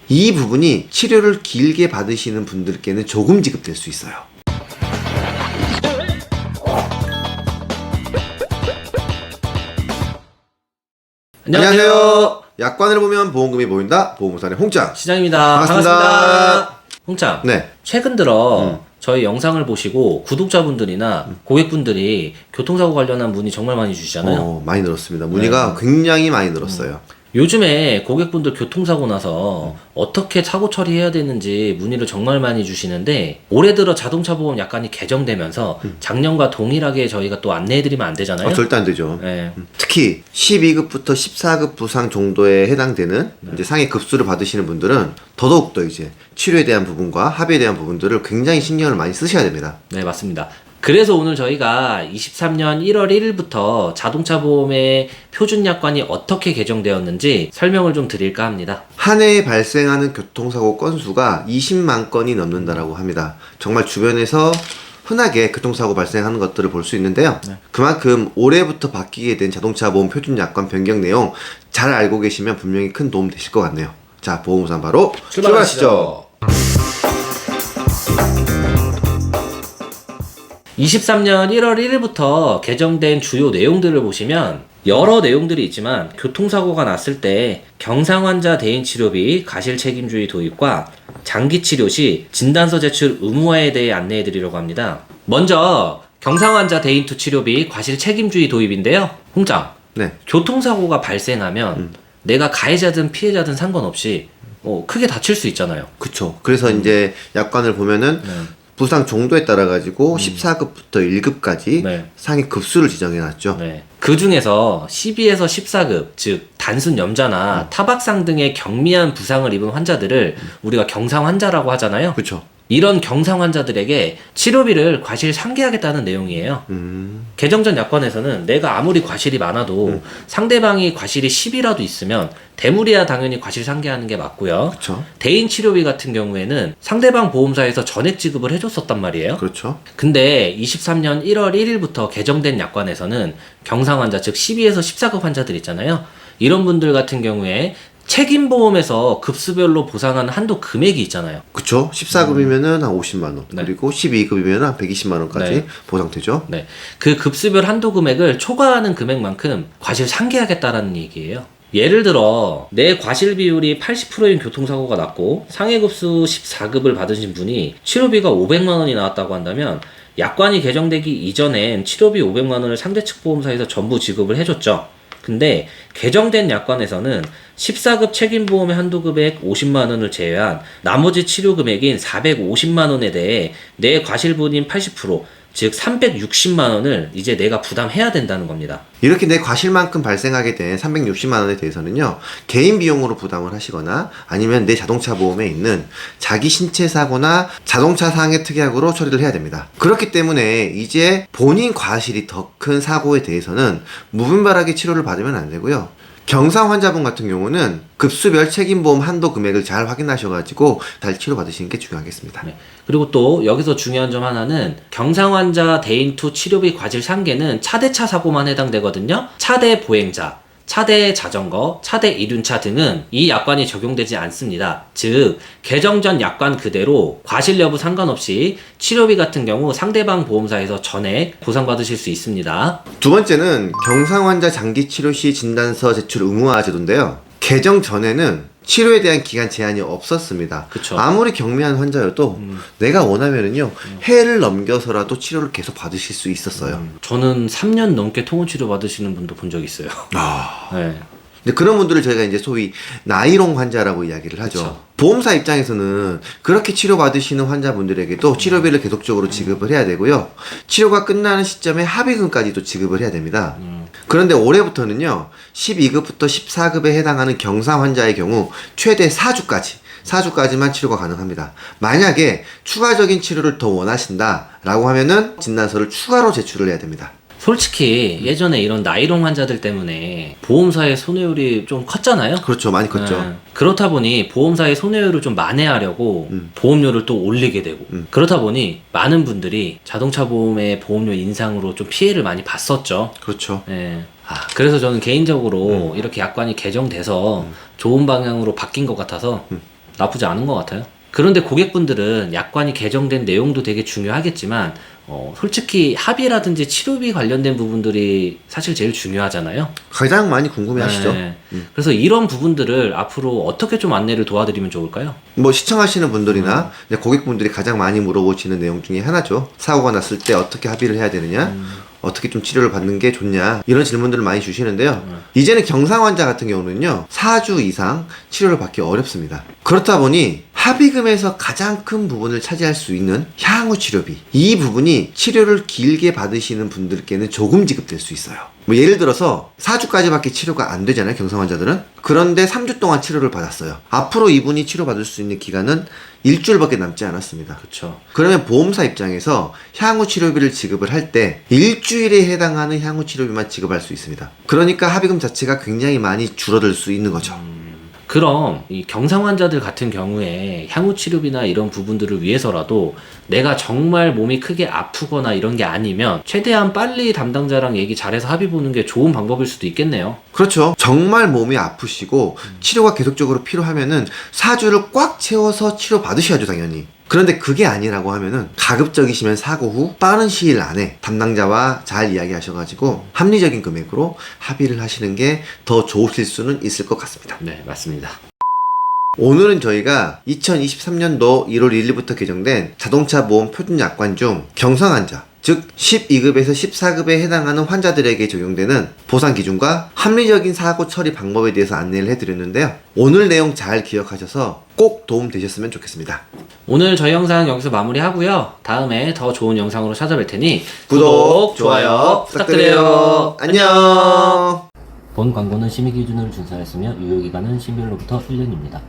이 부분이 치료를 길게 받으시는 분들께는 조금 지급될 수 있어요. 안녕하세요. 약관을 보면 보험금이 보인다. 보험사의 홍짱 시장입니다. 반갑습니다. 홍짱. 네. 최근 들어 저희 영상을 보시고 구독자분들이나 고객분들이 교통사고 관련한 문의 정말 많이 주시잖아요. 많이 늘었습니다. 문의가 굉장히 많이 늘었어요. 요즘에 고객분들 교통사고 나서 어떻게 사고 처리해야 되는지 문의를 정말 많이 주시는데, 올해 들어 자동차 보험 약관이 개정되면서 작년과 동일하게 저희가 또 안내해드리면 안 되잖아요. 절대 안 되죠. 네. 특히 12급부터 14급 부상 정도에 해당되는 이제 상해 급수를 받으시는 분들은 더더욱더 이제 치료에 대한 부분과 합의에 대한 부분들을 굉장히 신경을 많이 쓰셔야 됩니다. 네, 맞습니다. 그래서 오늘 저희가 23년 1월 1일부터 자동차 보험의 표준 약관이 어떻게 개정되었는지 설명을 좀 드릴까 합니다. 한 해에 발생하는 교통사고 건수가 20만 건이 넘는다라고 합니다. 정말 주변에서 흔하게 교통사고 발생하는 것들을 볼 수 있는데요. 그만큼 올해부터 바뀌게 된 자동차 보험 표준 약관 변경 내용 잘 알고 계시면 분명히 큰 도움 되실 것 같네요. 자, 보험우산 바로 출발하시죠. 23년 1월 1일부터 개정된 주요 내용들을 보시면 여러 내용들이 있지만, 교통사고가 났을 때 경상환자 대인 치료비 과실 책임주의 도입과 장기 치료 시 진단서 제출 의무화에 대해 안내해 드리려고 합니다. 먼저 경상환자 대인 투 치료비 과실 책임주의 도입인데요. 홍짱, 네. 교통사고가 발생하면 내가 가해자든 피해자든 상관없이 크게 다칠 수 있잖아요. 그쵸. 그래서 이제 약관을 보면은 부상 정도에 따라 가지고 14급부터 1급까지 네. 상해 급수를 지정해 놨죠. 네. 그 중에서 12에서 14급, 즉 단순 염자나 타박상 등의 경미한 부상을 입은 환자들을 우리가 경상 환자라고 하잖아요. 그쵸. 이런 경상 환자들에게 치료비를 과실 상계하겠다는 내용이에요. 개정 전 약관에서는 내가 아무리 과실이 많아도 상대방이 과실이 10이라도 있으면 대물이야 당연히 과실 상계하는 게 맞고요. 그쵸. 대인 치료비 같은 경우에는 상대방 보험사에서 전액 지급을 해줬었단 말이에요. 그렇죠. 근데 23년 1월 1일부터 개정된 약관에서는 경상 환자, 즉 12에서 14급 환자들 있잖아요. 이런 분들 같은 경우에 책임보험에서 급수별로 보상하는 한도 금액이 있잖아요. 그쵸. 14급이면은 한 50만원. 네. 그리고 12급이면은 한 120만원까지 네. 보상되죠. 네. 그 급수별 한도 금액을 초과하는 금액만큼 과실 상계하겠다라는 얘기예요. 예를 들어 내 과실 비율이 80%인 교통사고가 났고 상해급수 14급을 받으신 분이 치료비가 500만 원이 나왔다고 한다면, 약관이 개정되기 이전엔 치료비 500만 원을 상대 측 보험사에서 전부 지급을 해줬죠. 근데 개정된 약관에서는 14급 책임보험의 한도 금액 50만 원을 제외한 나머지 치료 금액인 450만 원에 대해 내 과실분인 80%, 즉 360만 원을 이제 내가 부담해야 된다는 겁니다. 이렇게 내 과실만큼 발생하게 된 360만원에 대해서는요, 개인 비용으로 부담을 하시거나 아니면 내 자동차 보험에 있는 자기 신체 사고나 자동차 상해 특약으로 처리를 해야 됩니다. 그렇기 때문에 이제 본인 과실이 더 큰 사고에 대해서는 무분별하게 치료를 받으면 안 되고요. 경상 환자분 같은 경우는 급수별 책임보험 한도 금액을 잘 확인하셔가지고 잘 치료받으시는 게 중요하겠습니다. 네. 그리고 또 여기서 중요한 점 하나는, 경상 환자 대인 투 치료비 과실 상계는 차대차 사고만 해당되거든요. 차대 보행자, 차대 자전거, 차대 이륜차 등은 이 약관이 적용되지 않습니다. 즉 개정 전 약관 그대로 과실 여부 상관없이 치료비 같은 경우 상대방 보험사에서 전액 보상받으실 수 있습니다. 두 번째는 경상 환자 장기 치료 시 진단서 제출 의무화 제도인데요. 개정 전에는 치료에 대한 기간 제한이 없었습니다. 그쵸. 아무리 경미한 환자여도 내가 원하면은요, 해를 넘겨서라도 치료를 계속 받으실 수 있었어요. 저는 3년 넘게 통원치료 받으시는 분도 본 적 있어요. 네. 근데 그런 분들을 저희가 이제 소위 나이롱 환자라고 이야기를 하죠. 그쵸. 보험사 입장에서는 그렇게 치료받으시는 환자분들에게도 치료비를 계속적으로 지급을 해야 되고요. 치료가 끝나는 시점에 합의금까지도 지급을 해야 됩니다. 그런데 올해부터는요, 12급부터 14급에 해당하는 경상 환자의 경우 최대 4주까지만 치료가 가능합니다. 만약에 추가적인 치료를 더 원하신다라고 하면은 진단서를 추가로 제출을 해야 됩니다. 솔직히 예전에 이런 나이롱 환자들 때문에 보험사의 손해율이 좀 컸잖아요. 그렇죠. 많이 컸죠. 네. 그렇다 보니 보험사의 손해율을 좀 만회하려고 보험료를 또 올리게 되고, 그렇다 보니 많은 분들이 자동차 보험의 보험료 인상으로 좀 피해를 많이 봤었죠. 그렇죠. 네. 그래서 저는 개인적으로 이렇게 약관이 개정돼서 좋은 방향으로 바뀐 것 같아서 나쁘지 않은 것 같아요. 그런데 고객분들은 약관이 개정된 내용도 되게 중요하겠지만 솔직히 합의라든지 치료비 관련된 부분들이 사실 제일 중요하잖아요. 가장 많이 궁금해하시죠. 네. 그래서 이런 부분들을 앞으로 어떻게 좀 안내를 도와드리면 좋을까요? 뭐 시청하시는 분들이나 이제 고객분들이 가장 많이 물어보시는 내용 중에 하나죠. 사고가 났을 때 어떻게 합의를 해야 되느냐, 어떻게 좀 치료를 받는 게 좋냐, 이런 질문들을 많이 주시는데요. 이제는 경상 환자 같은 경우는요 4주 이상 치료를 받기 어렵습니다. 그렇다 보니 합의금에서 가장 큰 부분을 차지할 수 있는 향후 치료비, 이 부분이 치료를 길게 받으시는 분들께는 조금 지급될 수 있어요. 뭐 예를 들어서 4주까지밖에 치료가 안 되잖아요, 경상 환자들은. 그런데 3주 동안 치료를 받았어요. 앞으로 이분이 치료받을 수 있는 기간은 일주일밖에 남지 않았습니다. 그렇죠. 그러면 보험사 입장에서 향후 치료비를 지급을 할 때 일주일에 해당하는 향후 치료비만 지급할 수 있습니다. 그러니까 합의금 자체가 굉장히 많이 줄어들 수 있는 거죠. 그럼 이 경상 환자들 같은 경우에 향후 치료비나 이런 부분들을 위해서라도 내가 정말 몸이 크게 아프거나 이런 게 아니면 최대한 빨리 담당자랑 얘기 잘해서 합의 보는 게 좋은 방법일 수도 있겠네요. 그렇죠. 정말 몸이 아프시고 치료가 계속적으로 필요하면은 4주를 꽉 채워서 치료 받으셔야죠, 당연히. 그런데 그게 아니라고 하면은 가급적이시면 사고 후 빠른 시일 안에 담당자와 잘 이야기하셔가지고 합리적인 금액으로 합의를 하시는 게 더 좋으실 수는 있을 것 같습니다. 네, 맞습니다. 오늘은 저희가 2023년도 1월 1일부터 개정된 자동차 보험 표준 약관 중 경상 환자, 즉 12급에서 14급에 해당하는 환자들에게 적용되는 보상 기준과 합리적인 사고 처리 방법에 대해서 안내를 해드렸는데요. 오늘 내용 잘 기억하셔서 꼭 도움 되셨으면 좋겠습니다. 오늘 저희 영상 여기서 마무리하고요. 다음에 더 좋은 영상으로 찾아뵐 테니 구독, 좋아요 부탁드려요. 안녕. 본 광고는 심의 기준을 준수하였으며 유효기간은 12월로부터 1년입니다.